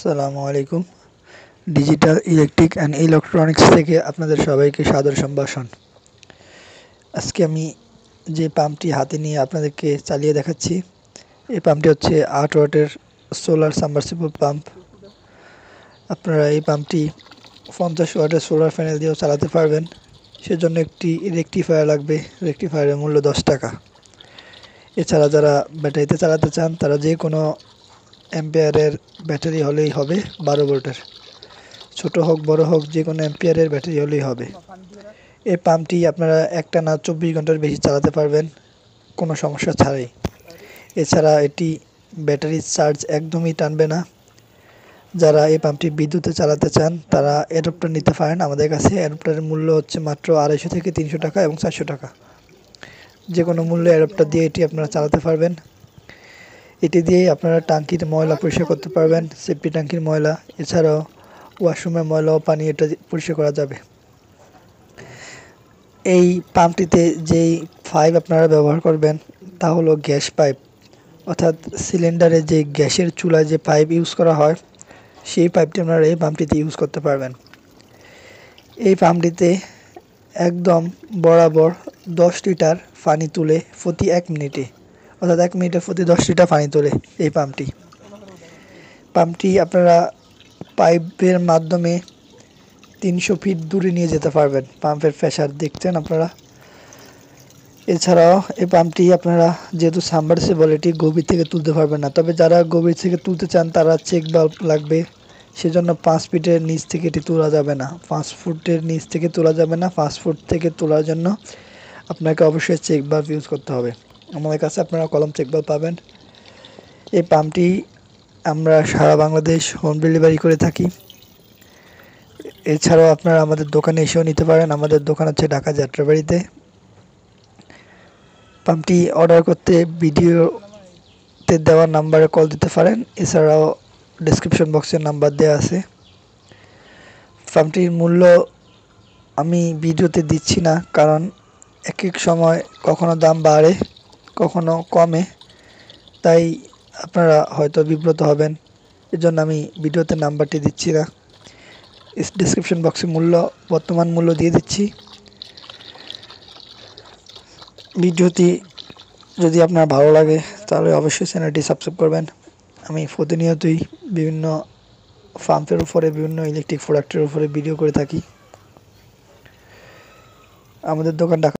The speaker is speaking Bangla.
আসসালামু আলাইকুম। ডিজিটাল ইলেকট্রিক অ্যান্ড ইলেকট্রনিক্স থেকে আপনাদের সবাইকে সাদর সম্ভাষণ। আজকে আমি যে পাম্পটি হাতে নিয়ে আপনাদেরকে চালিয়ে দেখাচ্ছি, এই পাম্পটি হচ্ছে 8 ওয়াটের সোলার সাবমার্সিবল পাম্প। আপনারা এই পাম্পটি 50 ওয়াটের সোলার প্যানেল দিয়েও চালাতে পারবেন। সেজন্য একটি রেকটিফায়ার লাগবে। রেকটিফায়ারের মূল্য 10 টাকা। এছাড়া যারা ব্যাটারিতে চালাতে চান তারা যে কোনো অ্যাম্পিয়ারের ব্যাটারি হলেই হবে, 12 ভোল্টের। ছোট হোক বড় হোক যে কোনো অ্যাম্পিয়ারের ব্যাটারি হলেই হবে। এই পাম্পটি আপনারা একটানা 24 ঘন্টার বেশি চালাতে পারবেন কোনো সমস্যা ছাড়াই। এছাড়া এটি ব্যাটারির চার্জ একদমই টানবে না। যারা এই পাম্পটি বিদ্যুতে চালাতে চান তারা অ্যাডাপ্টার নিতে পারেন আমাদের কাছে। অ্যাডাপ্টারের মূল্য হচ্ছে মাত্র 250 থেকে 300 টাকা এবং 400 টাকা। যে কোনো মূল্যে অ্যাডাপ্টার দিয়ে এটি আপনারা চালাতে পারবেন। এটি দিয়েই আপনারা ট্যাঙ্কির ময়লা পরিষ্কার করতে পারবেন, সেফটি ট্যাঙ্কির ময়লা। এছাড়াও ওয়াশরুমের ময়লা ও পানি এটা পরিষ্কার করা যাবে। এই পাম্পটিতে যেই পাইপ আপনারা ব্যবহার করবেন তা হলো গ্যাস পাইপ, অর্থাৎ সিলিন্ডারে যে গ্যাসের চুলায় যে পাইপ ইউজ করা হয় সেই পাইপটি আপনারা এই পাম্পটিতে ইউজ করতে পারবেন। এই পাম্পটিতে একদম বরাবর 10 লিটার পানি তুলে প্রতি 1 মিনিটে, অর্থাৎ 1 মিনিটে প্রতি 10 লিটার পানি তোলে এই পাম্পটি আপনারা পাইপের মাধ্যমে 300 ফিট দূরে নিয়ে যেতে পারবেন। পাম্পের প্রেসার দেখছেন আপনারা। এছাড়াও এই পাম্পটি আপনারা যেহেতু সাবমার্সিবল, এটি গভীর থেকে তুলতে পারবেন না। তবে যারা গভীর থেকে তুলতে চান তারা চেক বাল্ব লাগবে। সেজন্য 5 ফিটের নিচ থেকে এটি তোলা যাবে না। 5 ফুটের নিচ থেকে তোলা যাবে না। 5 ফুট থেকে তোলার জন্য আপনাকে অবশ্যই চেক বাল্ব ইউজ করতে হবে। আমাদের কাছে আপনারা কলম চেক বাল্ব পাবেন। এই পাম্পটি আমরা সারা বাংলাদেশ হোম ডেলিভারি করে থাকি। এছাড়াও আপনারা আমাদের দোকানে এসেও নিতে পারেন। আমাদের দোকান হচ্ছে ঢাকা যাত্রাবাড়িতে। পাম্পটি অর্ডার করতে ভিডিওতে দেওয়া নাম্বারে কল দিতে পারেন। এছাড়াও ডেসক্রিপশন বক্সের নাম্বার দেওয়া আছে। পাম্পটির মূল্য আমি ভিডিওতে দিচ্ছি না, কারণ এক এক সময় কখনো দাম বাড়ে কখনো কমে, তাই আপনারা হয়তো বিব্রত হবেন। এজন্য আমি ভিডিওতে নাম্বারটি দিচ্ছি না। ডেসক্রিপশন বক্সে বর্তমান মূল্য দিয়ে দিচ্ছি। ভিডিওটি যদি আপনার ভালো লাগে তাহলে অবশ্যই চ্যানেলটি সাবস্ক্রাইব করবেন। আমি প্রতিনিয়তই বিভিন্ন পাম্পের উপরে, বিভিন্ন ইলেকট্রিক প্রোডাক্টের উপরে ভিডিও করে থাকি। আমাদের দোকান ঢাকা